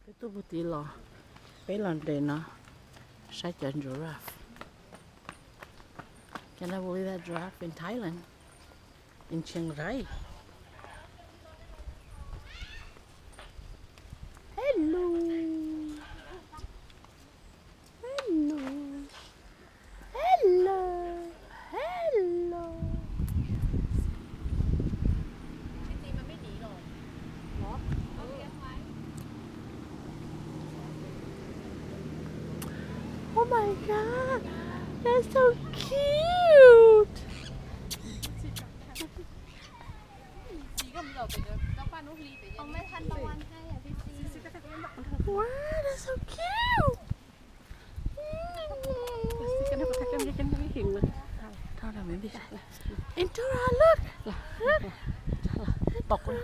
cái tu bút tí lò bé lần đây nó sai chân giraffe. Can I believe that giraffe in Thailand, in Chiang Rai? Hello. Hello. Hello. Hello. Oh my god, that's so cute. Wow, that's so cute. Thôi là mình đi. Endora, look. Bọc quá.